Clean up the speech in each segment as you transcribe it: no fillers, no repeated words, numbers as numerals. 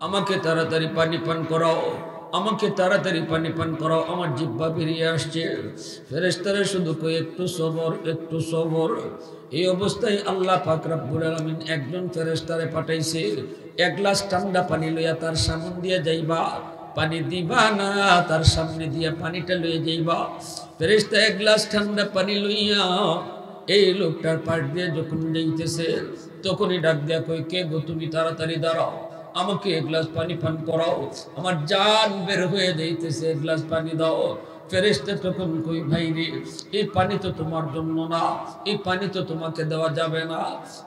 আমাকে তাড়াতাড়ি পানি পান করাও, আমাকে তাড়াতাড়ি পানি পান করাও, আমার জিহ্বা বেরিয়ে আসছে। ফেরেশতারা শুধু কই একটু সবর, একটু সবর। এই অবস্থায় আল্লাহ পাক রব্বুল আলামিন একজন ফেরেশতারে পাঠাইছে, এক গ্লাস ঠান্ডা পানি লইয়া তার সামনে দিয়ে যাইবা, পানি দিবা না, তার সামনে দিয়া পানিটা লইয়া যাইবা। ফেরেশতা এক গ্লাস ঠান্ডা পানি লইয়া এই লোকটার পাশ দিয়ে যখন যাইতেছে, তখনই ডাক দিয়া কই, কে গো তুমি, তাড়াতাড়ি দাঁড়াও, আমাকে এক গ্লাস পানি পান করাও, আমার জান বের হয়ে যাইতেছে, এক গ্লাস পানি দাও। ফেরেশতা তখন কই, ভাই রে, এই পানি তো তোমার জন্য না, এই পানি তো তোমাকে দেওয়া যাবে না,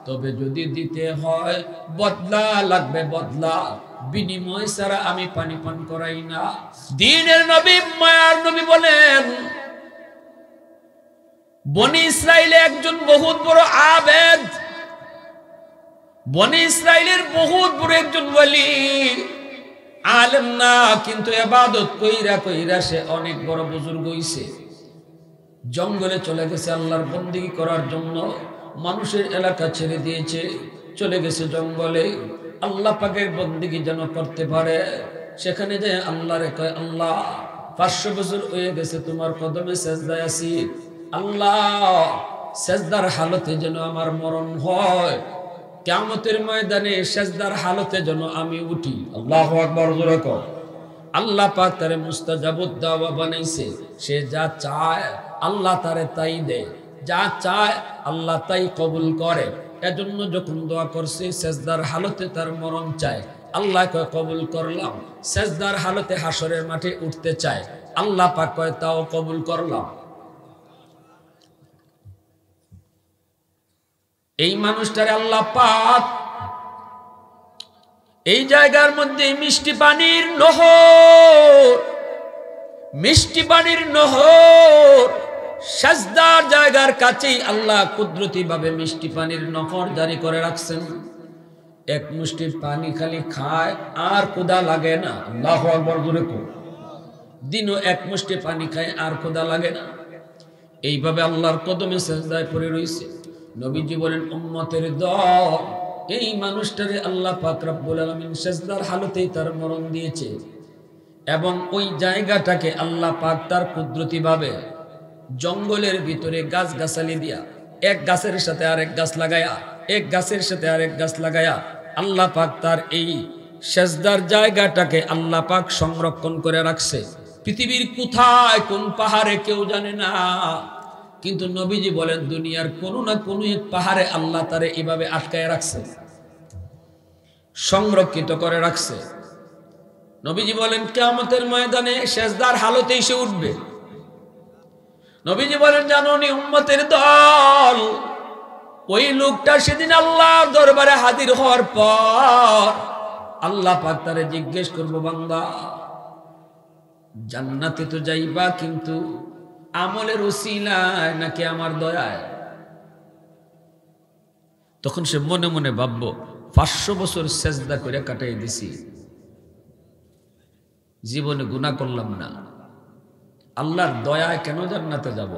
তবে যদি দিতে হয় বদলা লাগবে, বদলা, বিনিময় ছাড়া আমি পানি পান করাই না। দ্বীনের নবী, মায়ার নবী বলেন, বনি ইসরাইলে একজন বহুত বড় আবেদ, বনি ইসরাইলের বহুত বড় একজন ওলি, আলেম না, কিন্তু ইবাদত কইরা কইরা সে অনেক বড় বুজুর্গ হইছে। জঙ্গলে চলে গেছে আল্লাহর বন্দেগী করার জন্য, মানুষের এলাকা ছেড়ে দিয়েছে, চলে গেছে জঙ্গলে আল্লাহ পাকের বন্দেগী যেন করতে পারে। সেখানে যায় আল্লাহরে কয়, আল্লাহ 500 বছর হয়ে গেছে তোমার কদমে সেজদায় আছি, আল্লাহ সেজদার হালতে যেন আমার মরণ হয়, কিয়ামতের ময়দানে সেজদার হালতে যেন আমি উঠি। আল্লাহু আকবার, জোরে কর। আল্লাহ পাক তারে মুস্তাজাবুদ দাওয়া বানাইছে, সে যা চায় আল্লাহ তারে তাই দেয়, যা চায় আল্লাহ তাই কবুল করে। এজন্য যখন দোয়া করছে সেজদার হালতে তার মরণ চায়, আল্লাহ কয় কবুল করলাম। সেজদার হালতে হাসরের মাঠে উঠতে চায়, আল্লাহ পাক কয় তাও কবুল করলাম। এই মানুষটারে আল্লাহ পাক এই জায়গার মধ্যে মিষ্টি পানির নহর, মিষ্টি পানির নহর, সাজদার জায়গার কাছেই আল্লাহ কুদরতি ভাবে মিষ্টি পানির নহর জারি করে রাখছেন। এক মুষ্টি পানি খালি খায় আর ক্ষুধা লাগে না। আল্লাহু আকবার, জোরে কর। দিনও এক মুষ্টি পানি খায় আর ক্ষুধা লাগে না। এইভাবে আল্লাহর কদমে সেজদায় পড়ে রইছে। নবীজি বলেন, উম্মতের দল, এই মানুষটারে আল্লাহ পাক রব্বুল আলামিন সেজদার হালতেই তার মরণ দিয়েছে, এবং ওই জায়গাটাকে আল্লাহ পাক তার কুদরতি ভাবে জঙ্গলের ভিতরে গাছ গাছালি দিয়া, এক গাছের সাথে আরেক গাছ লাগায়া, এক গাছের সাথে আরেক গাছ লাগায়া আল্লাহ পাক তার এই সেজদার জায়গাটাকে আল্লাহ পাক সংরক্ষণ করে রাখছে। পৃথিবীর কোথায় কোন পাহাড়ে কেউ জানে না, কিন্তু নবীজি বলেন দুনিয়ার কোনো না কোনো এক পাহাড়ে আল্লাহ তারে এভাবে আটকায় রাখছে, সংরক্ষিত করে রাখছে। নবীজি বলেন কিয়ামতের ময়দানে সেজদার হালতেই সে উঠবে। নবীজি বলেন, জানোনি উম্মতের দল, ওই লোকটা সেদিন আল্লাহর দরবারে হাজির হওয়ার পর আল্লাহ পাক তারে জিজ্ঞেস করবো, বান্দা জান্নাতে তো যাইবা, কিন্তু আমলের উসিলায় নাকি আমার দয়ায়? তখন সে মনে মনে ভাববো, 500 বছর সেজদা করে কাটাই দিছি, জীবনে গুনাহ করলাম না, আল্লাহর দয়ায় কেন জান্নাতে যাব?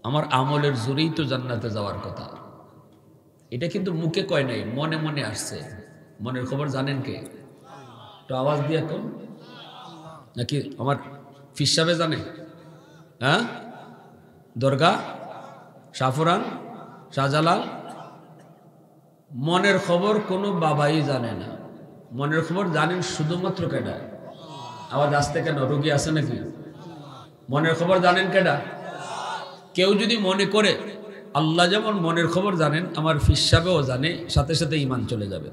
আমার আমলের জোরেই তো জান্নাতে যাওয়ার কথা। এটা কিন্তু মুখে কয় নাই, মনে মনে আসছে। মনের খবর জানেন কে? তো আওয়াজ দিয়ে কোন, নাকি আমার ফিস সাহেবে জানে? হ্যাঁ, দরগা, সাফরান, শাহজালাল? মনের খবর কোনো বাবাই জানে না। মনের খবর জানেন শুধুমাত্র কেডা? আওয়াজ আসতে কেন? রোগী আছে নাকি? মনের খবর জানেন কেডা? কেউ যদি মনে করে আল্লাহ যেমন মনের খবর জানেন, আমার ফিস সাহেবেও জানে, সাথে সাথে ঈমান চলে যাবে।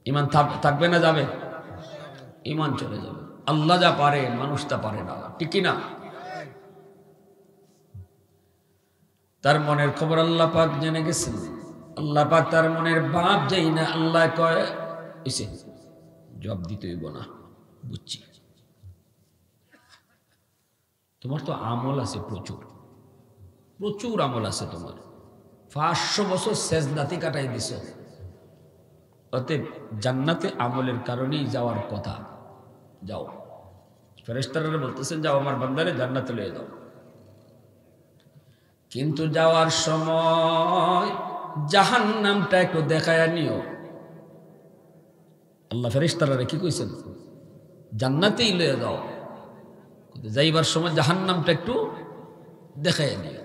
ঈমান থাকবে না যাবে? ঈমান চলে যাবে। আল্লাহ যা পারে মানুষ তা পারে না, ঠিক কি না? তার মনের খবর আল্লাহ পাক জেনে গেছেন। আল্লাহ পাক তার মনের ভাব যাই না, আল্লাহ কয় এসে জবাব দিতে হইব না, বুঝছি, তোমার তো আমল আছে প্রচুর, প্রচুর আমল আছে তোমার, 500 বছর সেজদাতে কাটাই দিছ, অতএব জান্নাতে আমলের কারণেই যাওয়ার কথা, যাও। ফেরেশতারা বলতেছেন, যাও আমার বান্দারে জান্নাতে লয়ে যাও। কিন্তু যাওয়ার সময় জাহান্নামটা একটু দেখায়া নিও। আল্লাহ ফেরেশতারা কি কইছেন, জান্নাতেই লয়ে যাও, যাইবার সময় জাহান্নামটা একটু দেখায় নিও।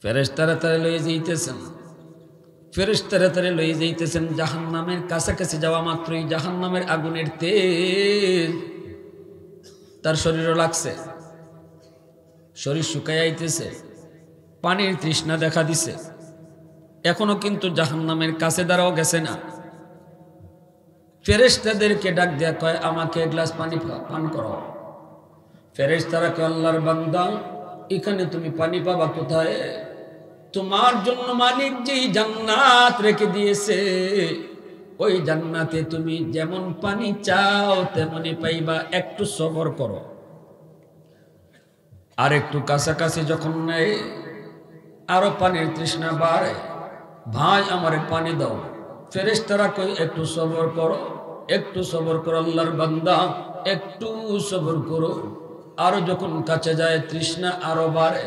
ফেরেশতারা তারে লয়ে যাইতেছেন, ফেরেশতারা তারে লয়ে যাইতেছেন। জাহান্নামের কাছাকাছি যাওয়া মাত্রই জাহান্নামের আগুনের তেল তার শরীরও লাগছে, শরীর শুকায় আইতেছে, পানির তৃষ্ণা দেখা দিছে, এখনো কিন্তু জাহান্নামের কাছে দাঁড়াও গেছে না। ফেরেশতাদেরকে ডাক দেয়া কয়, আমাকে এক গ্লাস পানি পান করো। ফেরেশতারা কয়, আল্লাহর বান্দা, এখানে তুমি পানি পাবা কোথায়? তোমার জন্য মালিক যেই জান্নাত রেখে দিয়েছে, ওই জান্নাতে তুমি যেমন পানি চাও তেমনি পাইবা, একটু সবর করো। আর একটু কাছাকাছি যখন নেই, আরো পানির তৃষ্ণা বাড়ে, ভাই আমারে পানি দাও। ফেরেশতারা কই, একটু সবর করো, একটু সবর করো আল্লাহর বান্দা, একটু সবর করো। আরো যখন কাছে যায় তৃষ্ণা আরো বাড়ে,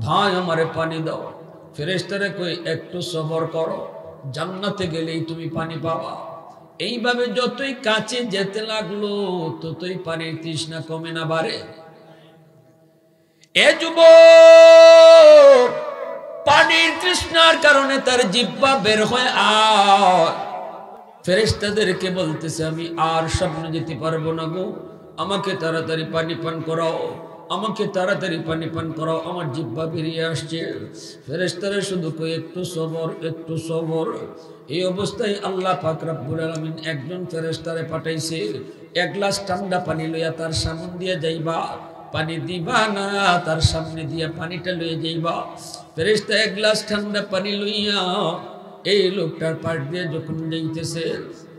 ভাই আমারে পানি দাও। ফেরেশতারা কই, একটু সবর করো, জান্নাতে গেলেই তুমি পানি পাবা। এইভাবে যতই কাছে যেতে লাগলো ততই পানির তৃষ্ণা কমে না বাড়ে। এ যুবক, পানির তৃষ্ণার কারণে তার জিহ্বা বের হয়ে আয়। ফেরেশতাদেরকে বলতেছে, আমি আর সামনে যেতে পারবো না গো, আমাকে তাড়াতাড়ি পানি পান করাও, আমাকে তাড়াতাড়ি পানি পান করাও, আমার জিহ্বা বেরিয়ে আসছে। ফেরেশতারা শুধু কই, একটু সবর, একটু সবর। এই অবস্থায় আল্লাহ পাক রব্বুল আলামিন একজন ফেরেশতারে পাঠাইছে, এক গ্লাস ঠান্ডা পানি লইয়া তার সামনে দিয়ে যাইবা, পানি দিবা না, তার সামনে দিয়া পানিটা লইয়া যাইবা। ফেরেশতা এক গ্লাস ঠান্ডা পানি লইয়া এই লোকটার পাশ দিয়ে যখন যাইতেছে,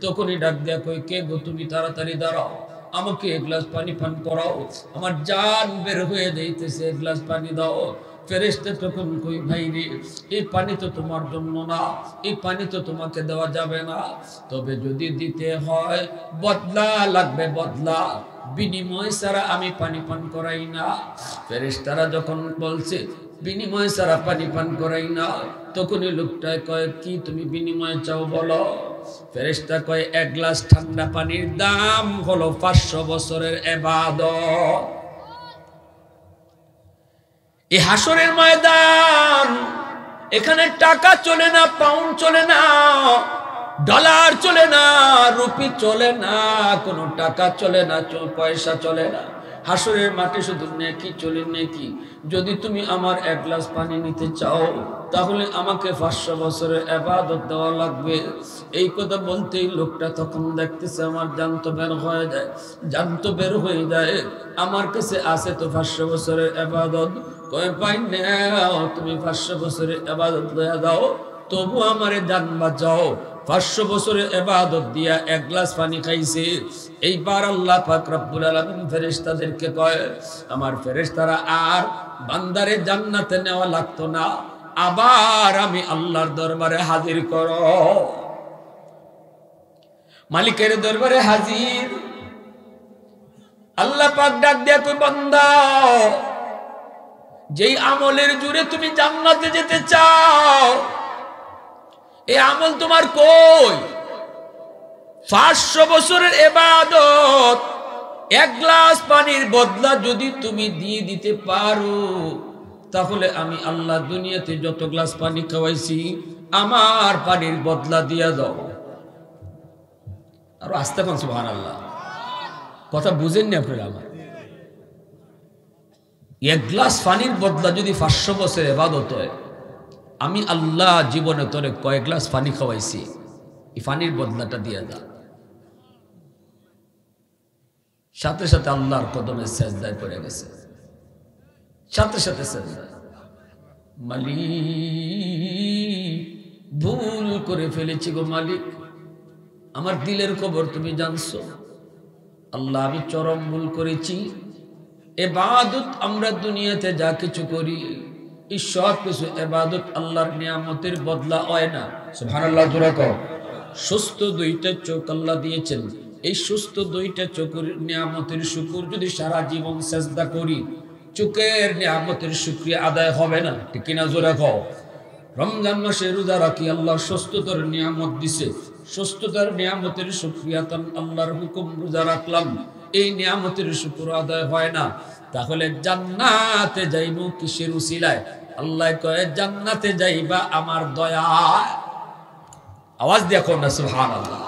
তখনই ডাক দেয়া কই, কে গো তুমি, তাড়াতাড়ি দাঁড়াও, আমাকে এক গ্লাস পানি পান করাও, আমার জান বের হয়ে যাইতেছে, এক গ্লাস পানি দাও। ফেরেশতা তখন কই, ভাই রে, এই পানি তো তোমার জন্য না, এই পানি তো তোমাকে দেওয়া যাবে না, তবে যদি দিতে হয় বদলা লাগবে, বদলা, বিনিময় ছাড়া আমি পানি পান করাই না। ফেরেশতারা যখন বলছে বিনিময় ছাড়া পানি পান করাই না, তখনই লোকটায় কয়, কি তুমি বিনিময় চাও বলো? ফেরেশতা কয়, এক গ্লাস ঠান্ডা পানির দাম হলো 500 বছরের ইবাদত। এই হাসরের ময়দান, এখানে টাকা চলে না, পাউন্ড চলে না, ডলার চলে না, রুপি চলে না, কোনো টাকা চলে না, পয়সা চলে না। হাসরের মাঠে শুধু নেকি চলে, নেকি। যদি তুমি আমার এক গ্লাস পানি নিতে চাও, তাহলে আমাকে 500 বছরের ইবাদত দেওয়া লাগবে। এই কথা বলতেই লোকটা তখন দেখতেছে আমার জান তো বের হয়ে যায়, জান তো বের হয়ে যায়, আমার কাছে আছে তো 500 বছরের ইবাদত। কয়, পাই না, তুমি 500 বছরের ইবাদত লইয়া দাও, তবু আমারে জান বাঁচাও। 500 বছরের ইবাদত দিয়া এক গ্লাস পানি খাইছে। এইবার আল্লাহ পাক রব্বুল আলামিন ফেরেশতাদেরকে কয়, আমার ফেরেশতারা আর বান্দারে জান্নাতে নেওয়া লাগতো না, আবার আমি আল্লাহর দরবারে হাজির করো। মালিকের দরবারে হাজির। আল্লাহ পাক ডাক দিয়া কই, বান্দা, যেই আমলের জোরে তুমি জান্নাতে যেতে চাও, এই আমল তোমার কই? 500 বছরের ইবাদত এক গ্লাস পানির বদলা যদি তুমি দিয়ে দিতে পারো, তাহলে আমি আল্লাহ দুনিয়াতে যত গ্লাস পানি খাওয়াইছি আমার পানির বদলা দিয়া দাও। আর আস্তে পান সুবহানাল্লাহ, কথা বুঝেননি আপনারা? আমার এক গ্লাস পানির বদলা যদি 500 বছর ইবাদত হয়, আমি আল্লাহ জীবনে তোরে কয়েক গ্লাস পানি খাওয়াইছি, এই পানির বদলাটা দিয়া দা। সাথে সাথে আল্লাহর কদমে সেজদায় পড়ে গেছে, সাথে সাথে সেজদা। মালিক, ভুল করে ফেলেছি গো মালিক, আমার দিলের খবর তুমি জানছো। আল্লাহ, আমি চরম ভুল করেছি। ইবাদত আমরা দুনিয়াতে যা কিছু করি, এই সব কিছু ইবাদত আল্লাহর নিয়ামতের বদলা হয় না। সুবহানাল্লাহ, জোরে কও। সুস্থ 2টা চোখ আল্লাহ দিয়েছেন, এই সুস্থ 2টা চোখের নিয়ামতের শুকর যদি সারা জীবন সেজদা করি, চোখের নিয়ামতের শুকরিয়া আদায় হবে না, ঠিক কিনা? জোরে কও। রমজান মাসে রোজা রাখি, আল্লাহ সুস্থতার নিয়ামত দিছে, সুস্থতার নিয়ামতের শুকরিয়া তান আল্লাহর হুকুম রোজা রাখলাম, এই নিয়ামতের শুকর আদায় হয় না, তাহলে জান্নাতে যাইব কিসের উসিলায়? আল্লাহ কয় জান্নাতে যাইবা আমার দয়া। আওয়াজ দেখো না সুবহানাল্লাহ।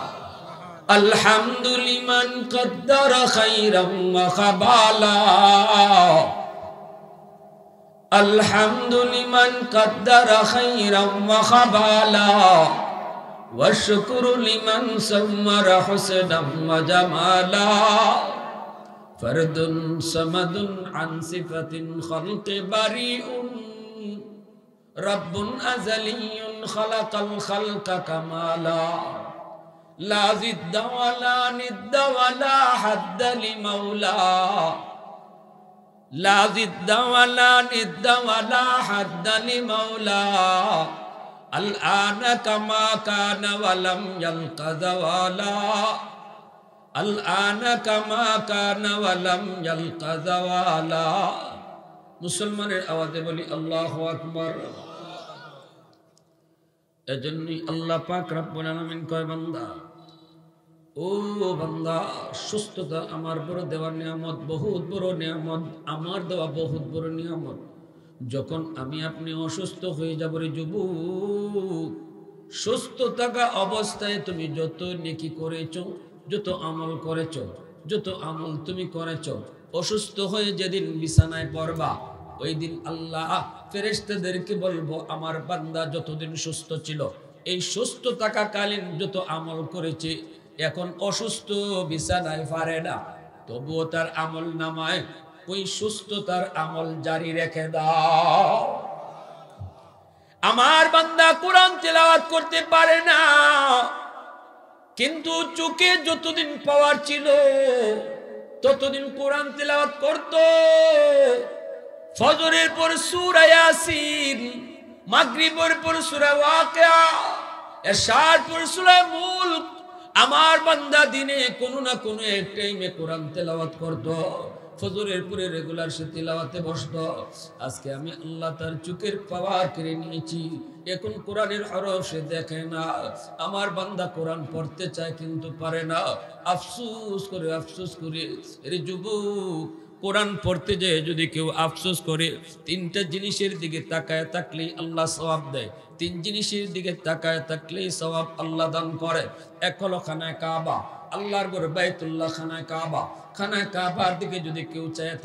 আলহামদুলিমান কদ্দারা খাইরাম ওয়া খাবালা, আলহামদুলিমান কদ্দারা খাইরাম ওয়া খাবালা, ওয়া শুকরু লিমান সাম্মারা হুসনাম ওয়া জামালা, ফরদুন সামাদুন আন সিফাতিন খালকি বারিউন, রব্বুন আযালিয়ুন খালাকাল খালকা কামালা, লা জিদ্দা ওয়ালা নিদ্দা ওয়ালা হাদ্দা লিমাওলা, লা জিদ্দা ওয়ালা নিদ্দা ওয়ালা হাদ্দা লিমাওলা, আল আনা কামা কানা ওয়ালাম ইয়ালকা যাওয়ালা, আল আনা কামা কানা ওয়ালাম ইয়ালকা যাওয়ালা। মুসলমানের আওয়াজে বলি আল্লাহু আকবার। এজন্যই আল্লাহ পাক রব্বুল আলামিন কয় বান্দা, ও বান্দা, সুস্থতা আমার বড় দেওয়া নিয়ামত, বহুত বড় নিয়ামত, আমার দেওয়া বহুত বড় নিয়ামত। যখন আমি আপনি অসুস্থ হয়ে যাব রে যুবক, সুস্থ থাকা অবস্থায় তুমি যত নেকি করেছো, যত আমল করেছো, যত আমল তুমি করেছো, অসুস্থ হয়ে যেদিন বিছানায় পড়বা, ওই দিন আল্লাহ ফেরেশতাদেরকে বলবো আমার বান্দা যতদিন সুস্থ ছিল, এই সুস্থ থাকাকালীন যত আমল করেছে, এখন অসুস্থ বিছানায় পারে না, তবুও তার আমল নামায় ওই সুস্থতার আমল জারি রেখে দাও। আমার বান্দা কোরআন তেলাওয়াত করতে পারে না, কিন্তু চোখে যতদিন পাওয়ার ছিল ততদিন কোরআন তেলাওয়াত করত। ফজরের পর সূরা ইয়াসিন, মাগরিবের পর সূরা ওয়াকিয়া, এশার পর সূরা মুলক। আমার বান্দা দিনে কোনো না কোনো এক টাইমে কোরআন তেলাওয়াত করত, ফজরের পরে রেগুলার সে তেলাওয়াতে বসতো। আজকে আমি আল্লাহ তার চোখের পাওয়ার কেড়ে নিয়েছি, এখন কোরআনের হরফ সে দেখে না। আমার বান্দা কোরআন পড়তে চায় কিন্তু পারে না। আফসোস করে রে যুবক, কোরআন পড়তে যেয়ে যদি কেউ আফসোস করে, তিনটা জিনিসের দিকে তাকায় থাকলেই আল্লাহ সওয়াব দেয়। তিন জিনিসের দিকে তাকায় থাকলেই সওয়াব আল্লাহ দান করে। এক হলো খানায় কাবা, আল্লাহর ঘর বাইতুল্লাহ, খানায় কাবা। খানায় কাবার দিকে যদি কেউ চায়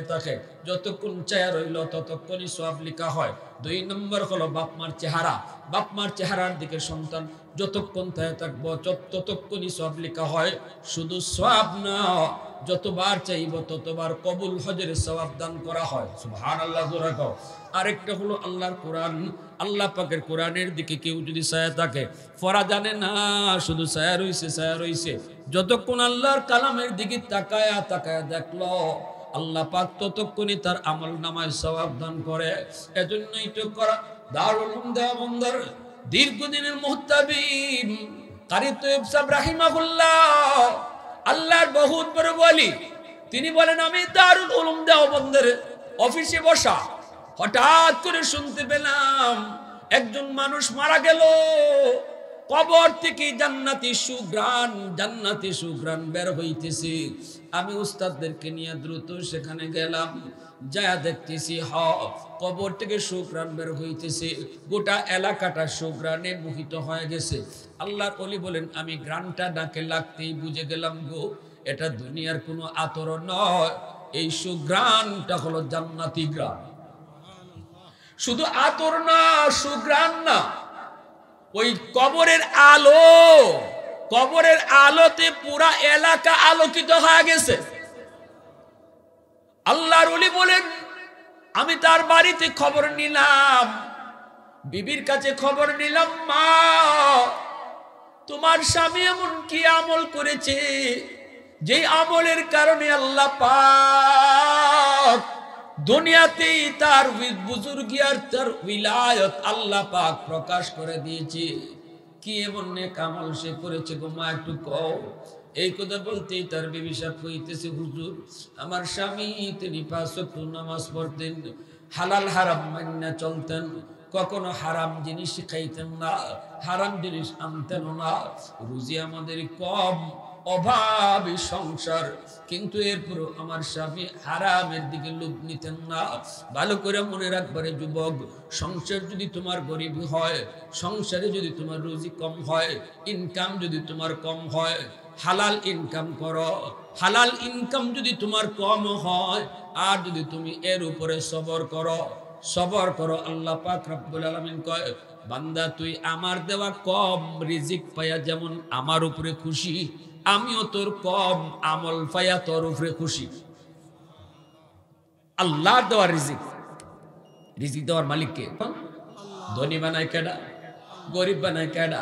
থাকে, যতক্ষণ চায় রইল ততক্ষণই সওয়াব লেখা হয়। দুই নম্বর হলো বাপ মার চেহারা, বাপ মার চেহারার দিকে সন্তান যতক্ষণ চায় থাকবো ততক্ষণই সওয়াব লেখা হয়। শুধু সওয়াব না, যতবার চাইব ততবার কবুল হজের সওয়াব দান করা হয়। সুবহানাল্লাহ জোরে কও। আরেকটা হলো আল্লাহর কোরআন, আল্লাহ পাকের কোরআনের দিকে কেউ যদি ছায়া থাকে, পড়া জানে না, শুধু ছায়া রইছে, যতক্ষণ আল্লাহর কালামের দিকে তাকায়া দেখলো, আল্লাহ পাক ততক্ষণই তার আমল নামায় সওয়াব দান করে। এজন্যই তো করা দারুল উলুম দেওবন্দের দীর্ঘদিনের মুহতাবিব কারি তৈয়ব সাহেব রাহিমাহুল্লাহ, আল্লাহর বহুত বড় ওয়ালি, তিনি বলেন আমি দারুল উলুম দেওবন্দের অফিসে বসা, হঠাৎ করে শুনতে পেলাম একজন মানুষ মারা গেল, কবর থেকে জান্নাতি সুঘ্রাণ বের হইতেছে। আমি উস্তাদদেরকে নিয়ে দ্রুত সেখানে গেলাম, যা দেখতেছি কবর থেকে সুঘ্রাণ বের হইতেছে, গোটা এলাকাটা সুঘ্রাণে মোহিত হয়ে গেছে। আল্লাহর ওলি বলেন আমি ঘ্রাণটা নাকে লাগতেই বুঝে গেলাম গো, এটা দুনিয়ার কোনো আতর নয়, এই সুঘ্রাণটা হলো জান্নাতি ঘ্রাণ। শুধু আতর না, সুঘ্রাণ না, ওই কবরের আলোতে পুরা এলাকা আলোকিত হয়ে গেছে। আল্লাহর ওলি বলেন আমি তার বাড়িতে খবর নিলাম, বিবির কাছে খবর নিলাম, মা তোমার স্বামী এমন কি আমল করেছে, যে আমলের কারণে আল্লাহ পাক দুনিয়াতেই তার বুজুর্গিয়ার, তার উলায়ত আল্লাহ পাক প্রকাশ করে দিয়েছে। কি এমন নেক আমল সে করেছে গো মা, একটু কও। এই কথা বলতেই তার বিবি সাহেব কইতেছে, হুজুর আমার স্বামী তিনি 5 ওয়াক্ত নামাজ পড়তেন, হালাল হারাম মান্না চলতেন, কখনো হারাম জিনিস খাইতেন না, হারাম জিনিস আনতেন না। রুজি আমাদের কম, অভাবী সংসার, কিন্তু এরপর আমার স্বামী হারামের দিকে লোভ নিতেন না। ভালো করে মনে রাখবারে যুবক, সংসার যদি তোমার গরিব হয়, সংসারে যদি তোমার রুজি কম হয়, ইনকাম যদি তোমার কম হয়, হালাল ইনকাম করো। হালাল ইনকাম যদি তোমার কম হয়, আর যদি তুমি এর উপরে সবর করো, সবর করো, আল্লাহ পাক রব্বুল আলামিন কয়, বান্দা তুই আমার দেওয়া কম রিজিক পাইয়া যেমন আমার উপরে খুশি, আমিও তোর কম আমল পাইয়া তোর উপরে খুশি। আল্লাহ দেওয়া রিজিক, রিজিক দেওয়ার মালিক কে? ধনী বানায় কেডা? গরিব বানায় কেডা?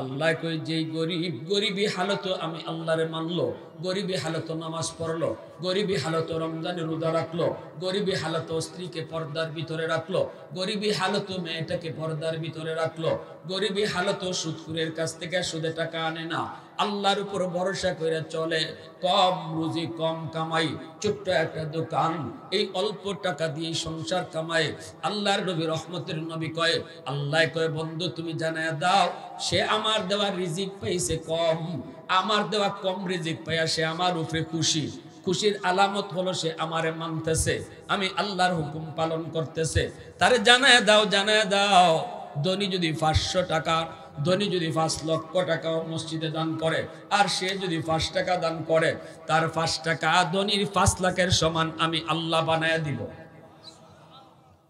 আল্লাহ কই, যেই গরিব গরিবী হালত আমি আল্লাহরে মানলো, গরিবী হালত নামাজ পড়লো, গরিবী হালত রমজানে রোজা রাখলো, গরিবী হালত স্ত্রীকে পর্দার ভিতরে রাখলো, গরিবী হালত মেয়েটাকে পর্দার ভিতরে রাখলো, গরিবী হালত সুদখোরের কাছ থেকে সুদে টাকা আনে না, আল্লাহর উপর ভরসা করে চলে, কম রুজি কম কামাই, ছোট্ট একটা দোকান, এই অল্প টাকা দিয়ে সংসার কামায়। আল্লাহর নবী রহমতের নবী কয়, আল্লাহ কয়, বন্ধু তুমি জানায়া দাও, সে আমার দেওয়া রিজিক পাইছে কম, আমার দেওয়া কম রিজিক পাইয়া সে আমার উপরে খুশি। খুশির আলামত হলো সে আমারে মানতেছে, আমি আল্লাহর হুকুম পালন করতেছে। তারে জানায়া দাও, জানায়া দাও, ধনী যদি 500 টাকা, ধনী যদি 5 লক্ষ টাকা মসজিদে দান করে, আর সে যদি 5 টাকা দান করে, তার 5 টাকা ধনীর 5 লাখের সমান আমি আল্লাহ বানায়া দিব।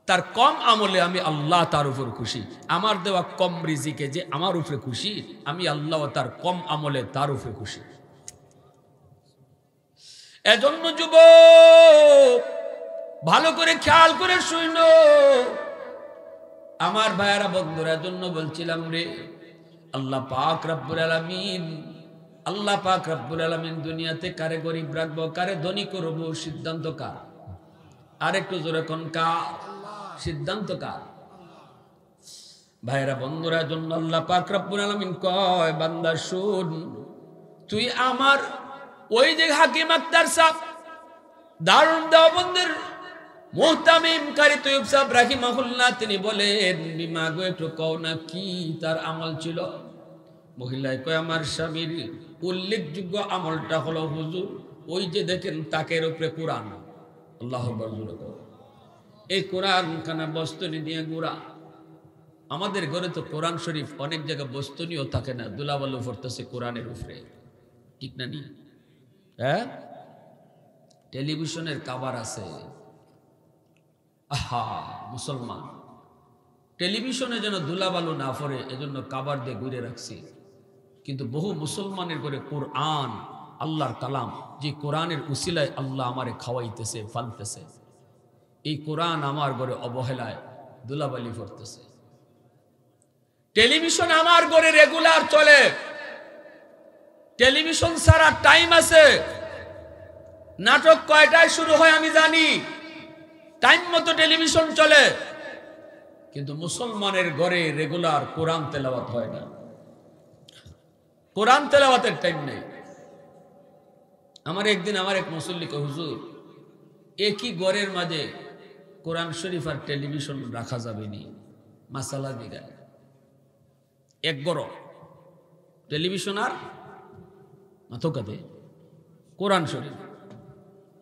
তার কম আমলে আমি আল্লাহ তার উপর খুশি। আমার দেওয়া কম রিজিকে যে আমার উপরে খুশি, আমি আল্লাহ তার কম আমলে তার উপরে খুশি। এজন্য যুবক ভালো করে খেয়াল করে শুনো আমার ভাইয়ারা, বন্ধুরা, এজন্য বলছিলাম রে, আল্লাহ পাক রব্বুল আলামিন, আল্লাহ পাক রব্বুল আলামিন দুনিয়াতে কারে গরিব রাখবো, কারে ধনী করব, সিদ্ধান্ত কার? আরেকটু জোরে কোন কার? সিদ্ধান্ত কার? ভাইরা বন্ধুরা, জন্য আল্লাহ পাক রব্বুল আলামিন কয়, বান্দা শুন, তুই আমার ওই যে হাকিম আক্তার সাহেব, দারুন দেওবন্দের মুহতামিম কারি তৈয়ব সাহেব রাহিমাহুল্লাহ, তিনি বলেন, বিমা গো একটু কও না কি তার আমল ছিল? মহিলায় কয়, আমার স্বামীর উল্লেখযোগ্য আমলটা হলো হুজুর, ওই যে দেখেন তাকের উপরে কোরআন। আল্লাহু আকবার। এই কোরআন খানা বস্তনি দিয়ে গুড়া। আমাদের ঘরে তো কোরআন শরীফ অনেক জায়গায় বস্তনিও থাকে না, দুলাবালু পড়তেছে কোরআনের উপরে, ঠিক না? নি হ্যাঁ, টেলিভিশনের কাভার আছে। আহা, মুসলমান টেলিভিশনে যেন দুলাবালু না পড়ে, এজন্য কাভার দিয়ে ঘুরে রাখছি। কিন্তু বহু মুসলমানের ঘরে কোরআন, আল্লাহর কালাম, যে কোরআনের উসিলায় আল্লাহ আমারে খাওয়াইতেছে, ফালতেছে, এই কোরআন আমার ঘরে অবহেলায় দুলাবালি পড়তেছে। টেলিভিশন আমার ঘরে রেগুলার চলে, টেলিভিশন ছাড়া টাইম আছে। নাটক কয়টায় শুরু হয় আমি জানি, টাইম মতো টেলিভিশন চলে, কিন্তু মুসলমানের ঘরে রেগুলার কোরআন তেলাওয়াত হয় না। কোরআন তেলাওয়াতের টাইম নেই। আমার একদিন আমার এক মুসল্লি কয়, হুজুর, একই ঘরের মাঝে কোরআন শরীফ আর টেলিভিশন রাখা যাবে নি? মাসালা দিগায়, এক ঘর টেলিভিশন আর মাথকাতে কোরআন শরীফ।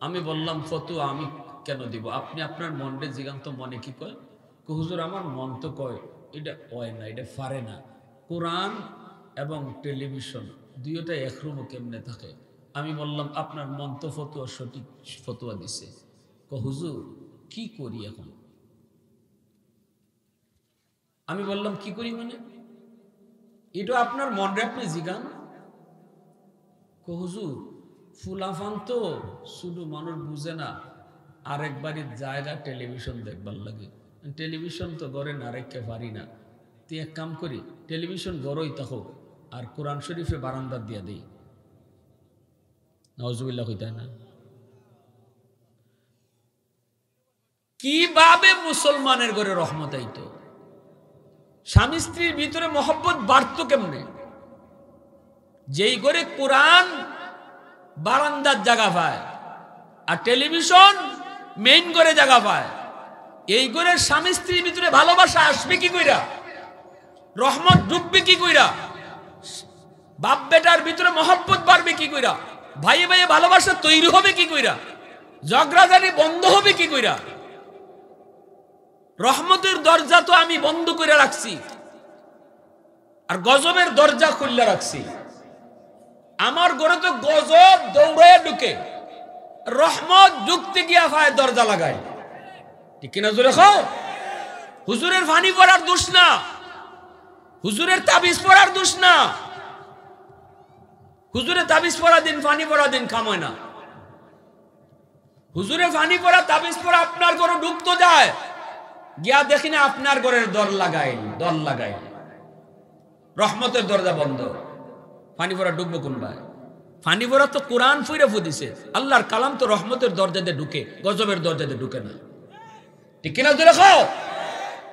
আমি বললাম, ফতুয়া আমি কেন দিব? আপনি আপনার মনে জিগান্ত, মনে কি কয়? হুজুর, আমার মন তো কয় এটা হয় না, এটা পারে না। কোরআন এবং টেলিভিশন দুইটা এক রুমে কেমনে থাকে? আমি বললাম, আপনার মন তো ফতুয়া সঠিক ফতুয়া দিছে। হুজুর কি করি এখন? আমি বললাম, কি করি মানে? এটা আপনার মনে আপনি জিগান। হুজুর, ফুলাফান তো শুধু মানুষ বুঝে না, আরেক বাড়ির জায়গা টেলিভিশন দেখবার লাগে, টেলিভিশন তো ঘরে না রেখে পারি না। তুই এক কাম করি, টেলিভিশন ঘরই থাকো, আর কোরআন শরীফে বারান্দা দিয়া দেই। নাউজুবিল্লাহ কইতা না? কিভাবে মুসলমানের ঘরে রহমত আইতো? স্বামী স্ত্রীর ভিতরে মহব্বত বাড়তো কেমনে? যেই ঘরে কোরআন বারান্দার জায়গা পায়, আর টেলিভিশন মেইন ঘরে জায়গা পায়, এই ঘরের স্বামী স্ত্রীর ভিতরে ভালোবাসা আসবে কি কইরা, রহমত ঢুকবে কি কইরা, বাপ বেটার ভিতরে মহব্বত বাড়বে কি কইরা, ভাইয়ে ভাইয়ে ভালোবাসা তৈরি হবে কি কইরা, ঝগড়াঝাটি বন্ধ হবে কি কইরা। রহমতের দরজা তো আমি বন্ধ করে রাখছি আর গজবের দরজা খুলে রাখছি। আমার ঘরে তো গজব দৌড়ায় ঢুকে, রহমত ঢুকতে গিয়া ফায় দরজা লাগায়। ঠিক কিনা জোরে খাও। হুজুরের ফানি পড়ার দোষ না, হুজুরের তাবিজ পড়ার দোষ না। হুজুরের তাবিজ পড়া দিন ফানি পড়া দিন কামায় না। হুজুরের ফানি পড়া তাবিজ পড়া আপনার ঘরে ঢুকতো যায়, গিয়া দেখি না আপনার ঘরের দর লাগাই রহমতের দরজা বন্ধ। ফানি পড়া ঢুকবো কোন ভাই? ফানি পড়া তো কোরআন ফুইরা ফুদিছে, আল্লাহর কালাম তো রহমতের দরজাতে ঢুকে, গজবের দরজাতে ঢুকে না। ঠিক কিনা জোরে খাও।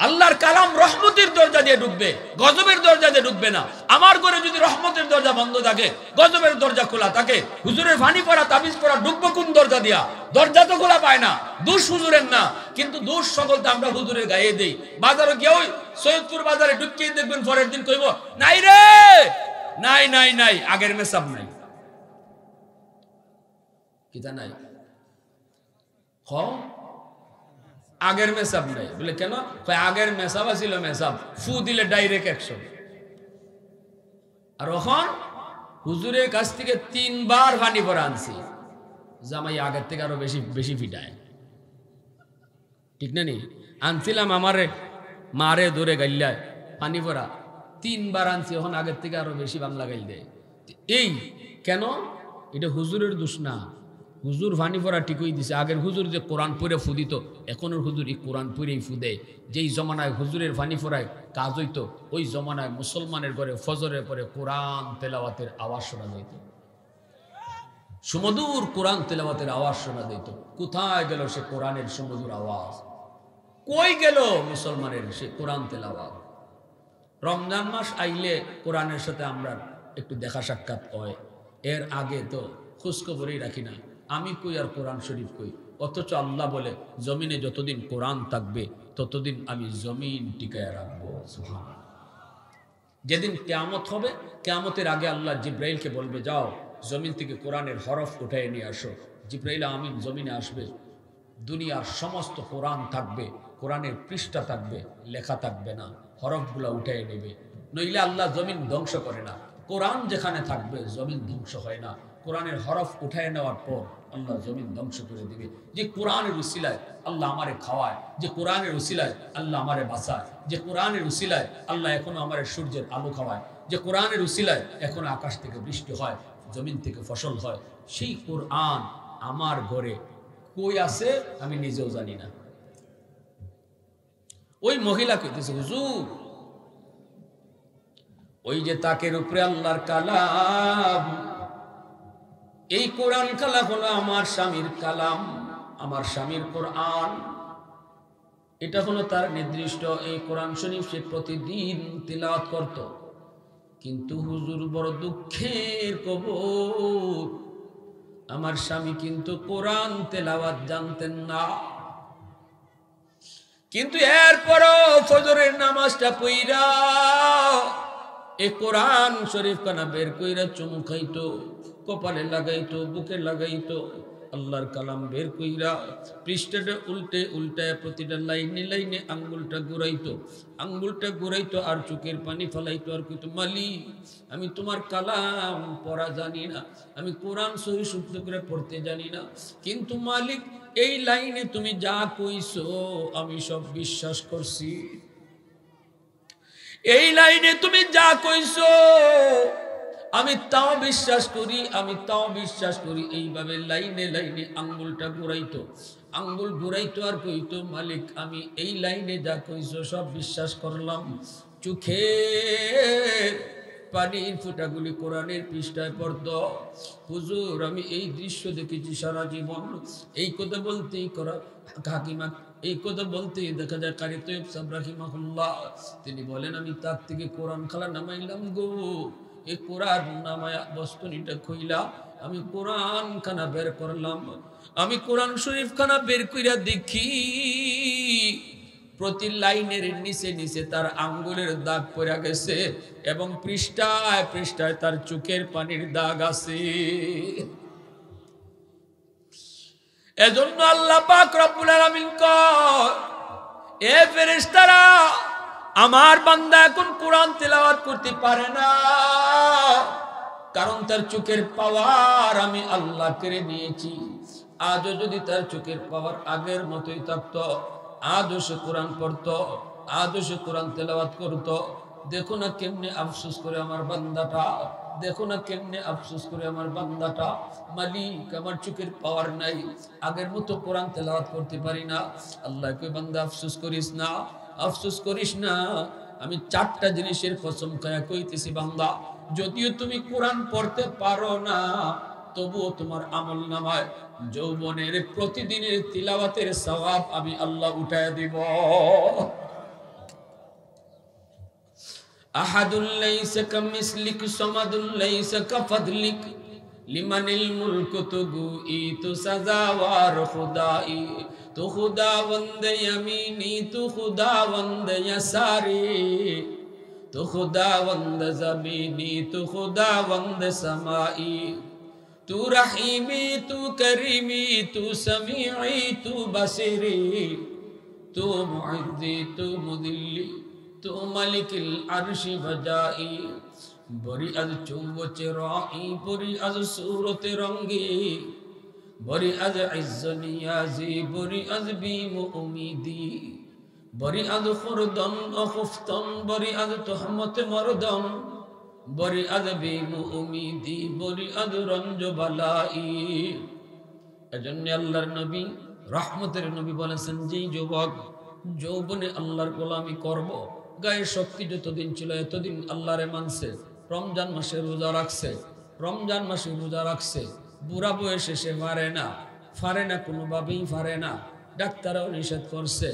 আল্লাহর কালাম রহমতের দরজা দিয়ে ঢুকবে, গজবের দরজা দিয়ে ঢুকবে না। আমার ঘরে যদি রহমতের দরজা বন্ধ থাকে, গজবের দরজা খোলা থাকে, হুজুরের ফানি পড়া তাবিজ পড়া ঢুকবো কোন দরজা দিয়া? দরজা তো খোলা পায় না। দোষ হুজুরের না, কিন্তু দোষ সকলটা আমরা হুজুরের গায়ে দেই। বাজারে গিয়ে ওই সৈয়দপুর বাজারে ঢুকিয়ে দেখবেন, পরের দিন কইব নাই রে, নাই নাই নাই, আগের মেসাব নাই। কিতা নাই? আগের মেসাব নাই। বলে কেন? আগের মেসাব ছিল, মেসাব ফু দিলে ডাইরেক্ট 100। আর এখন হুজুরের কাছ থেকে 3 বার ফানি পড়া আনছি, জামাই আগের থেকে আরো বেশি বেশি ফিটায়। ঠিক না নি? আনছিলাম আমারে মারে দৌড়ে গাইলায় পানি পড়া 3 বার আনছি, এখন আগের থেকে আরো বেশি বাংলা গাইল দেয়। এই কেন? এটা হুজুরের দোষ না। হুজুর ফানি পড়া ঠিকই দিছে। আগের হুজুর যে কোরআন পড়ে ফুদিত, এখনের হুজুর এই কোরআন পড়েই ফুদে। যেই জমানায় হুজুরের ফানি পড়ায় কাজ হইতো, ওই জমানায় মুসলমানের ঘরে ফজরের পরে কোরআন তেলাওয়াতের আওয়াজ শোনা যাইত, সুমধুর কোরআন তেলাওয়াতের আওয়াজ শোনা যাইত। কোথায় গেল সে কোরআনের সুমধুর আওয়াজ? কই গেল মুসলমানের সে কোরআন তেলাওয়াত? রমজান মাস আইলে কোরআনের সাথে আমরা একটু দেখা সাক্ষাৎ হয়, এর আগে তো খোঁজখবরই রাখি না। আমি কই আর কোরআন শরীফ কই, অথচ আল্লাহ বলে জমিনে যতদিন কোরআন থাকবে ততদিন আমি জমিন টিকায় রাখবো। সুবহানাল্লাহ। যেদিন কিয়ামত হবে, কিয়ামতের আগে আল্লাহ জিব্রাইলকে বলবে, যাও জমিন থেকে কোরআনের হরফ উঠায় নিয়ে আসো। জিব্রাইল আমিন জমিনে আসবে, দুনিয়ার সমস্ত কোরআন থাকবে, কোরআনের পৃষ্ঠা থাকবে, লেখা থাকবে না, হরফগুলা উঠায় নেবে। নইলে আল্লাহ জমিন ধ্বংস করে না। কোরআন যেখানে থাকবে জমিন ধ্বংস হয় না। কোরআনের হরফ উঠায় নেওয়ার পর আল্লাহ জমিন ধ্বংস করে দিবে। যে কোরআনের উসিলায় আল্লাহ আমারে খাওয়ায়, যে কোরআনের উসিলায় আল্লাহ আমারে বাঁচায়, যে কোরআনের উসিলায় আল্লাহ এখনো আমারে সূর্যের আলো খাওয়ায়, যে কোরআনের উসিলায় এখনো আকাশ থেকে বৃষ্টি হয়, জমিন থেকে ফসল হয়, সেই কোরআন আমার ঘরে কই আছে আমি নিজেও জানি না। ওই মহিলা কইতেছে, হুজুর ওই যে তাকের উপরে আল্লাহর কালাম, এই কোরআন কালাম হলো আমার স্বামীর কালাম, আমার স্বামীর কোরআন, এটা হলো তার নির্দিষ্ট এই কোরআন শরীফ সে প্রতিদিন তিলাওয়াত করত। কিন্তু হুজুর বড় দুঃখের খবর, আমার স্বামী কিন্তু কোরআন তেলাওয়াত জানতেন না। কিন্তু এরপরও ফজরের নামাজটা পইরা এই কোরআন শরীফ কানা বের কইরা চুমু খাইতো, কপালে লাগাইতো, বুকে লাগাইতো, আল্লাহর কালাম বের কইরা পৃষ্ঠাটা উল্টে উল্টায় প্রতিটা লাইনে লাইনে আঙ্গুলটা ঘুরাইতো আর চোখের পানি ফেলাইতো আর কইতো, মালিক আমি তোমার কালাম পড়া জানি না, আমি কোরআন সহি শুদ্ধ করে পড়তে জানি না, কিন্তু মালিক এই লাইনে তুমি যা কইছো আমি সব বিশ্বাস করছি, এই লাইনে তুমি যা কইছো আমি তাও বিশ্বাস করি, আমি তাও বিশ্বাস করি। এইভাবে লাইনে লাইনে আঙ্গুলটা ঘুরাইতো আর কইতো, মালিক আমি এই লাইনে যা কইছো সব বিশ্বাস করলাম। চোখের পানির ফোঁটাগুলি কোরআনের পৃষ্ঠায় পড়তো। হুজুর আমি এই দৃশ্য দেখেছি সারা জীবন। এই কথা বলতেই হাকিমা এই কথা বলতেই দেখা যায় কারি তৈয়ব সাহেব রাহিমাহুল্লাহ তিনি বলেন, আমি তার থেকে কোরআন খালা নামাইলাম গো, এই কোরআন নামায়া বস্তুনিটা খুইলা আমি কোরআন খানা বের করলাম। আমি কোরআন শরীফ খানা বের কইরা দেখি প্রতি লাইনের নিচে নিচে তার আঙ্গুলের দাগ পড়ে গেছে এবং পৃষ্ঠায় পৃষ্ঠায় তার চোখের পানির দাগ আছে। এজন্য আল্লাহ পাক রব্বুল আলামিন কয়, এ ফেরেশতারা, আমার বান্দা এখন কোরআন তেলাওয়াত করতে পারে না, কারণ তার চোখের পাওয়ার আমি আল্লাহ কেড়ে নিয়েছি। আজও যদি তার চোখের পাওয়ার আগের মতোই থাকতো, আজও সে কোরআন পড়তো, আজও সে কোরআন তেলাওয়াত করতো। দেখো না কেমনে আফসোস করে আমার বান্দাটা, দেখো না কেমনে আফসোস করে আমার বান্দাটা। মালিক, আমার চোখের পাওয়ার নাই, আগের মতো কোরআন তেলাওয়াত করতে পারি না। আল্লাহ কই, বান্দা আফসোস করিস না, আফসোস করিস না। আমি চারটা জিনিসের কসম খায়া কইতেছি বান্দা, যদিও তুমি কোরআন পড়তে পারো না, তবুও তোমার আমল নামায় যৌবনের প্রতিদিনের তিলাওয়াতের সওয়াব আমি আল্লাহ উঠায় দিব। আহাদুল লাইসা কামিসলিক সামাদুল লাইসা কাফাদলিক লিমানিল মুলকু তুগুই তু সাজাওয়ার খুদাই তু খুদাবন্দ ইয়ামিনি তু খুদাবন্দ ইয়াসারি তু খুদাবন্দ জমিনি তু খুদাবন্দ সামাই তু রহিমি তু করিমি তু সামিঈ তু বসিরি তু মুইজ্জি তু মুদিল্লি তু মালিকিল আরশি বজাই বরি আজ চৌবচে রাই বরি আজ সূরতে রঙ্গি বরি আজ ইজ্জ নিয়াজি বরি আজ বিম উমিদি বরি আজ খুরদন ও খুফতন বরি আজ তুহমত মরদন বরি আজ বিম উমিদি বরি আজ রঞ্জ বালাই। এজন্য আল্লাহর নবী রহমতের নবী বলেছেন, যেই যুবক যৌবনে আল্লাহর গোলামি করব, গায়ে শক্তি যতদিন ছিল এতদিন আল্লাহরে মানছে, রমজান মাসে রোজা রাখছে, রমজান মাসে রোজা রাখছে, বুড়া বয়সে সে ফারে না, কোনোভাবেই ফারে না। ডাক্তারও নিষেধ করছে,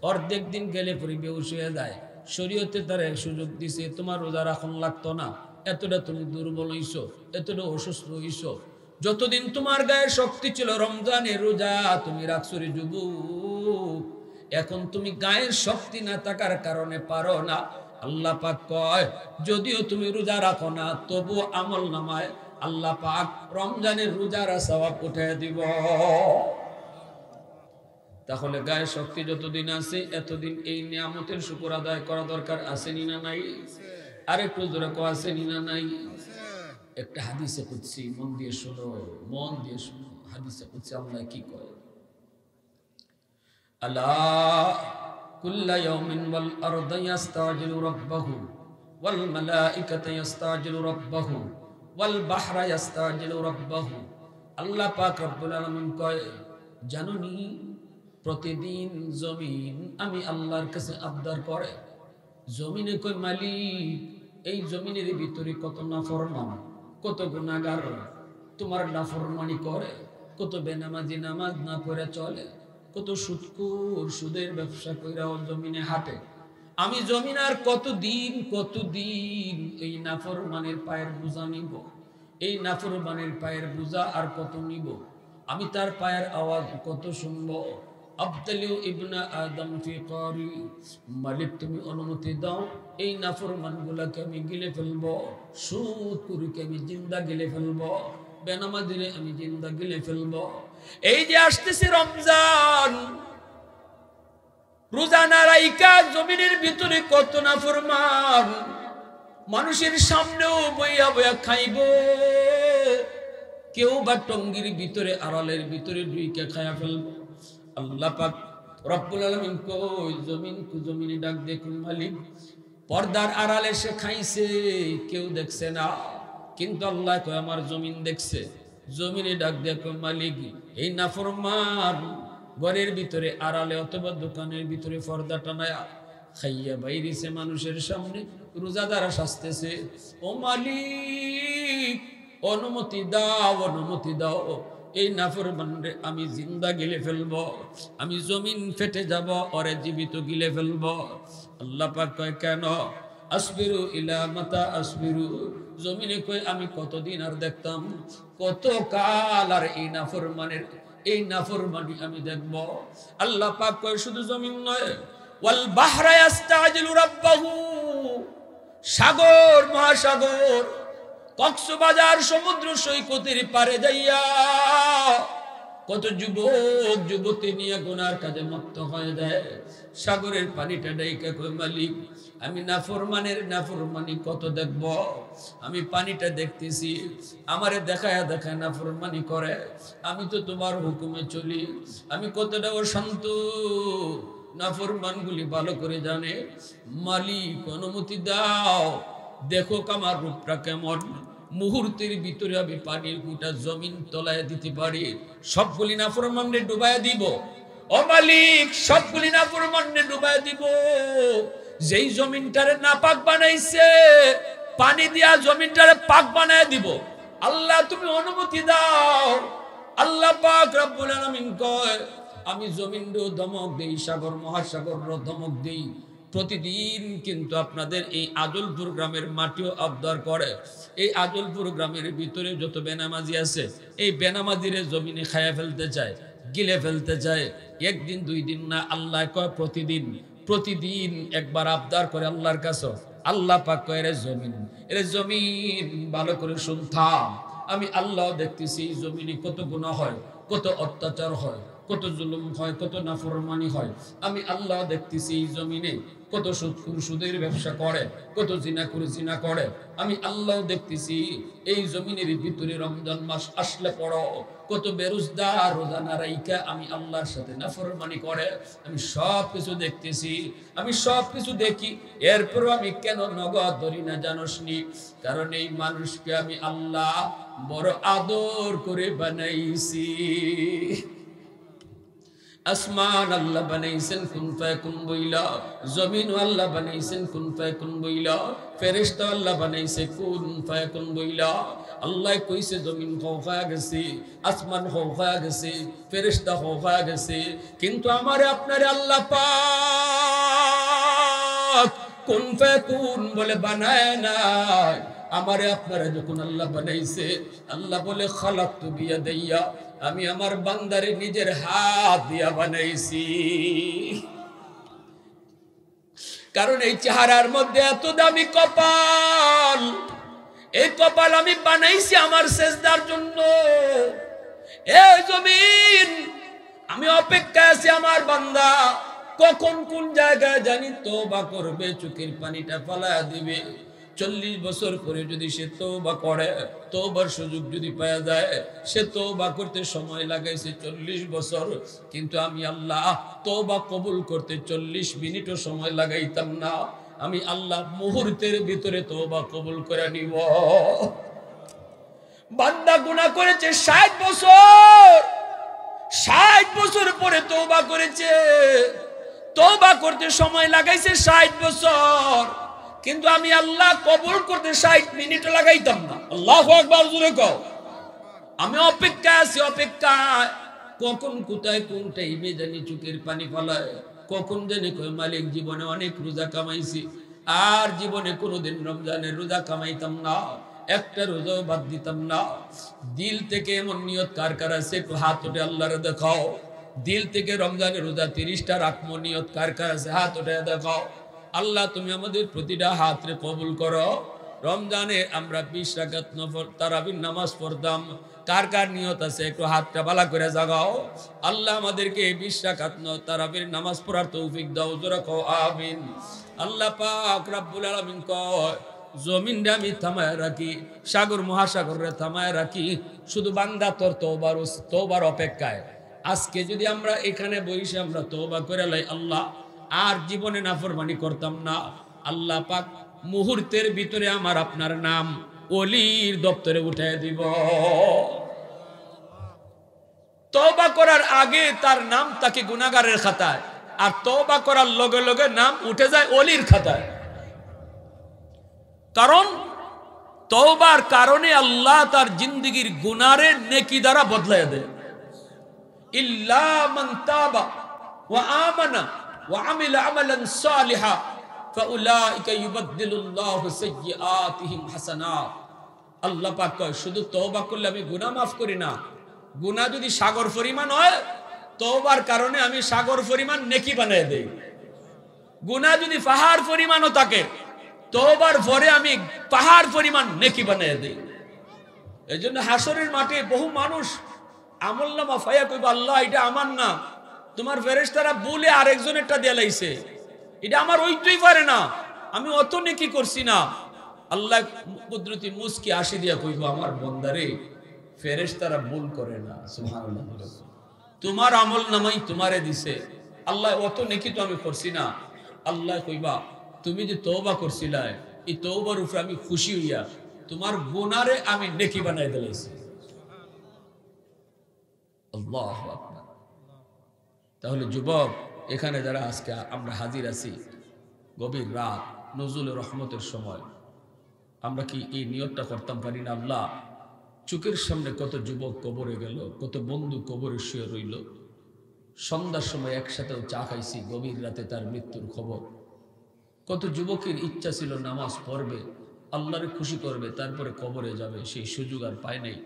অর্ধেক দিন গেলে পরে বেহুশ হয়ে যায়। শরীয়তে তার সুযোগ দিছে, তোমার রোজা রাখন লাগতো না, এতটা তুমি দুর্বল হইছো, এতটা অসুস্থ হইছো। যতদিন তোমার গায়ে শক্তি ছিল রমজানে রোজা তুমি রাখছো রে যুবক, এখন তুমি গায়ের শক্তি না থাকার কারণে পারো না। আল্লাহ পাক কয়, যদিও তুমি রোজা রাখো না, তবু আমল নামায় আল্লাহ পাক রমজানের রোজার সওয়াব উঠায় দিব। তাহলে গায়ে শক্তি যতদিন আছে এতদিন এই নিয়ামতের শুকর আদায় করা দরকার, আসেনি না নাই? আরেকটু জোরে কো, আসেনি না নাই? একটা হাদিসে কুদসি, মন দিয়ে শোনো, মন দিয়ে শোনো। হাদিসে কুদসি আল্লাহ কি কয়, আলা কুল্লা ইয়াউমিন ওয়াল আরদু ইস্তাজিলু রাব্বাহু ওয়াল মালাইকাতু ইস্তাজিলু রাব্বাহু ওয়াল বাহরা ইস্তাজিলু রাব্বাহু। আল্লাহ পাক রব্বুল আলামিন কয়, জানোনি প্রতিদিন জমিন আমি আল্লাহর কাছে আবদার করে। জমিনে কই, মালিক, এই জমিনের ভিতরে কত নাফরমান, কত গুনাহগার তোমার নাফরমানি করে, কত বেনামাজি নামাজ না পড়ে চলে, কত সুদখোর সুদের ব্যবসা কইরাও জমিনে হাঁটে। আমি জমিন আর কতদিন এই নাফরমানের পায়ের বোঝা নিব, এই নাফরমানের পায়ের বোঝা আর কত নিব? আমি তার পায়ের আওয়াজ কত শুনবো? আবতালিউ ইবনা আদম ফি কারি, মালিক তুমি অনুমতি দাও এই নাফরমানগুলোকে আমি গিলে ফেলবো, সুদখোরকে আমি জিন্দা গিলে ফেলবো, বেনামাজিরে আমি জিন্দা গিলে ফেলবো। এই যে আসতেছে রমজান, রোজা না রাইখা জমিনের ভিতরে কত নাফরমান মানুষের সামনেও বইয়া বইয়া খাইব, কেউ বা টঙ্গির ভিতরে আড়ালের ভিতরে ঢুইকা খায়া ফেলবো। আল্লাহ পাক রব্বুল আলামিন কই, জমিনে ডাক দেখুন, মালিক পর্দার আড়ালে সে খাইছে, কেউ দেখছে না, কিন্তু আল্লাহ কয় আমার জমিন দেখছে। জমিনে ডাক দেখো, মালিক এই নাফরমান ঘরের ভিতরে আড়ালে অথবা দোকানের ভিতরে পর্দা টানায়া খাইয়া বাইরেছে মানুষের সামনে, রোজাদারা শাস্তেছে। ও মালিক অনুমতি দাও, অনুমতি দাও, এই নাফরমানরে আমি জিন্দা গিলে ফেলবো, আমি জমিন ফেটে যাব, ওরে জীবিত গিলে ফেলবো। আল্লাহ পাক কয়, কেন? আসবিরু ইলা মাতা আসবিরু, জমিনে কই আমি কতদিন আর দেখতাম, কত কাল আর এই নাফরমানি আমি দেখব। আল্লাহ পাক কয় শুধু জমিন নয়, ওয়াল বাহরা ইস্তাজিলু রাব্বাহু, সাগর মহাসাগর কক্সবাজার সমুদ্র সৈকতের পারে যাইয়া কত যুবক যুবতী নিয়ে গুনার কাজে মত্ত হয়ে যায়। সাগরের পানিটা ডাইকা কই মালিক আমি নাফরমানি কত দেখব, আমি পানিটা দেখতেছি, আমারে দেখায় নাফরমানি করে, আমি তো তোমার হুকুমে চলি, আমি কতটা অশান্ত নাফরমানগুলি ভালো করে জানে। মালিক অনুমতি দাও, দেখো আমার রূপটা কেমন, মুহূর্তের ভিতরে আমি পানির গোটা জমিন তলায় দিতে পারি, সবগুলি নাফরমানরে ডুবাইয়া দিব। ও মালিক সবগুলি নাফরমানরে ডুবাইয়া দিব। যেই জমিনটারে নাপাক বানাইছে পানি দিয়া জমিনটারে পাক বানায় দিব। আল্লাহ তুমি অনুমতি দাও। আল্লাহ পাক রব্বুল আলামিন কয় আমি জমিনও ধমক দেই, সাগর মহাসাগরও ধমক দেই। প্রতিদিন কিন্তু আপনাদের এই আজলপুর গ্রামের মাটিও আবদার করে। এই আজলপুর গ্রামের ভিতরে যত বেনামাজি আছে, এই বেনামাজিরে জমিনে খায়া ফেলতে চায়, গিলে ফেলতে চায়। একদিন দুই দিন না, আল্লাহ কয় প্রতিদিন একবার আবদার করে আল্লাহর কাছে। আল্লাহ পাক কয় এরে জমিন ভালো করে শুনতাম, আমি আল্লাহ দেখতেছি জমিনে কত গুনাহ হয়, কত অত্যাচার হয়, কত জুলুম হয়, কত নাফরমানি হয়। আমি আল্লাহ দেখতেছি এই জমিনে কত সুদের ব্যবসা করে, কত জিনা করে। আমি আল্লাহ দেখতেছি এই জমিনের ভিতরে রমজান মাস আসলে পড়ো কত বেরোজগার রোজানা রাইকা আমি আল্লাহর সাথে নাফরমানি করে। আমি সব কিছু দেখতেছি, আমি সব কিছু দেখি, এরপরও আমি কেন নগদ ধরি না জানোসনি? কারণ এই মানুষকে আমি আল্লাহ বড় আদর করে বানাইছি। আসমান আল্লাহ বানাইছেন কুন ফায়াকুন বইলা, জমিন আল্লাহ বানাইছেন কুন ফায়াকুন বইলা, ফেরেশতা আল্লাহ বানাইছে কুন ফায়াকুন বইলা। আল্লাহ কইছে জমিন হওয়া গেছে, আসমান হওয়া গেছে, ফেরেশতা হওয়া গেছে, কিন্তু আমারে আপনারে আল্লাহ পাক কুন ফায়াকুন বলে বানায় নাই। আমারে আপনারা যখন আল্লাহ বানাইছে, আল্লাহ বলে খালাকতু বিয়াদাইয়া, আমি আমার বান্দারে নিজের হাত দিয়া বানাইছি। কারণ এই চেহারার মধ্যে এত দামি কপাল, এই কপাল আমি বানাইছি আমার সেজদার জন্য। এই জমিন আমি অপেক্ষায় আছি আমার বান্দা কখন কোন জায়গায় জানি তওবা করবে, চোখের পানিটা ফালায়া দিবে। 40 বছর পরে যদি সে তওবা করে, তওবার সুযোগ যদি পাওয়া যায়, সে তওবা করতে সময় লাগাইছে 40 বছর, কিন্তু আমি আল্লাহ তওবা কবুল করতে 40 মিনিটও সময় লাগাইতাম না। আমি আল্লাহ মুহূর্তের ভিতরে তওবা কবুল করে নিব। বান্দা গুনাহ করেছে 60 বছর, 60 বছর পরে তওবা করেছে, তওবা করতে সময় লাগাইছে 60 বছর, কিন্তু আমি আল্লাহ কবুল করতে 60 মিনিট লাগাইতাম না। আল্লাহু আকবার জোরে কও। আমি অপেক্ষায় আছি, অপেক্ষায় কখন কোথায় কোন টাইমে জানি চোখের পানি ফলায়, কখন জানি কই মালিক জীবনে অনেক রোজা কামাইছি, আর জীবনে কোনোদিন রমজানের রোজা কামাইতাম না, একটা রোজাও বাদ দিতাম না। দিল থেকে এমন নিয়ত কার কার আছে একটু হাত উঠে আল্লাহরে দেখাও। দিল থেকে রমজানের রোজা 30টা রাখবো নিয়ত কার কার আছে হাত উঠে দেখাও। আল্লাহ তুমি আমাদের প্রতিটা হাতরে কবুল করো। রমজানে আমরা 20 রাকাত নফল তারাবির নামাজ পড়তাম, কার কার নিয়ত আছে একটু হাতটা বালা করে জাগাও। আল্লাহ আমাদেরকে 20 রাকাত তারাবির নামাজ পড়ার তৌফিক দাও, জোরে কও আমিন। আল্লাহ পাক রব্বুল আলামিন কয় জমিনটা আমি থামায় রাখি, সাগর মহাসাগরে থামায় রাখি, শুধু বান্দা তোর তওবার অপেক্ষায়। আজকে যদি আমরা এখানে বসে আমরা তওবা করে লাই, আল্লাহ আর জীবনে নাফরমানি করতাম না, আল্লাহ পাক মুহূর্তের ভিতরে আমার আপনার নাম ওলির দপ্তরে উঠায় দিব। তওবা করার আগে তার নাম তাকে গুনাহগারের খাতায়, আর তওবা করার লগে লগে নাম উঠে যায় ওলির খাতায়। কারণ তওবার কারণে আল্লাহ তার জিন্দেগীর গুনাহের নেকি দ্বারা বদলায় দেয়। ইল্লা মান তাবা ওয়া আমানা ওয়া আমিলা আমালান সালিহা ফাউলাইকা ইউবাদদিলুল্লাহু সাইয়্যাতিহিম হাসানাত। আল্লাহ পাক কয় শুধু তওবা করলে আমি গুনাহ মাফ করি না, গুনাহ যদি সাগর পরিমাণ হয় তওবার কারণে আমি সাগর পরিমাণ নেকি বানিয়ে দেই। গুনাহ যদি পাহাড় পরিমাণও থাকে তওবার পরে আমি পাহাড় পরিমাণ নেকি বানিয়ে দেই। এজন্য হাসরের মাঠে বহু মানুষ আমলনামা ফায়া কইব আল্লাহ এটা আমার না, তোমার ফেরেশতারা বলে আরেকজনেরটা দিয়ে লাইছে, এটা আমার ওইটাই পারে না, আমি অত নেকি করছি না। আল্লাহ কুদরতি মুস্কি হাসি দিয়া কইব আমার বান্দারে ফেরেশতারা ভুল করে না, সুবহানাল্লাহ। তোমার আমলনামাই তোমারে দিছে, আল্লাহ অত নেকি তো আমি করছি না। আল্লাহ কইবা তুমি যে তওবা করছিলা এই তওবার উপরে আমি খুশি হইয়া তোমার গুনারে আমি নেকি বানাই দিলাইছি। আল্লাহু আকবার। তাহলে যুবক এখানে যারা আজকে আমরা হাজির আছি গভীর রাত নজরুলের রহমতের সময়, আমরা কি এই নিয়তটা করতাম পারি না আল্লাহ চোখের সামনে কত যুবক কবরে গেল, কত বন্ধু কবরে শুয়ে রইল, সন্ধ্যার সময় একসাথেও চা খাইছি, গভীর রাতে তার মৃত্যুর খবর। কত যুবকের ইচ্ছা ছিল নামাজ পড়বে, আল্লাহরে খুশি করবে, তারপরে কবরে যাবে, সেই সুযোগ আর পায় নাই।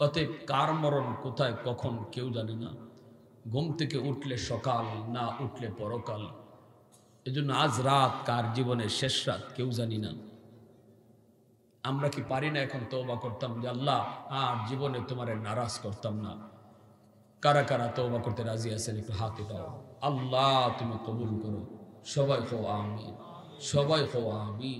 অতএব কার মরণ কোথায় কখন কেউ জানে না। ঘুম থেকে উঠলে সকাল, না উঠলে পরকাল। এজন্য আজ রাত কার জীবনের শেষ রাত কেউ জানি না। আমরা কি পারি না এখন তওবা করতাম যে আল্লাহ আর জীবনে তোমারে নারাজ করতাম না? কারা কারা তওবা করতে রাজি আছেন একটু হাত উঠাও। আল্লাহ তুমি কবুল করো। সবাই হো আমিন, সবাই হো আমিন।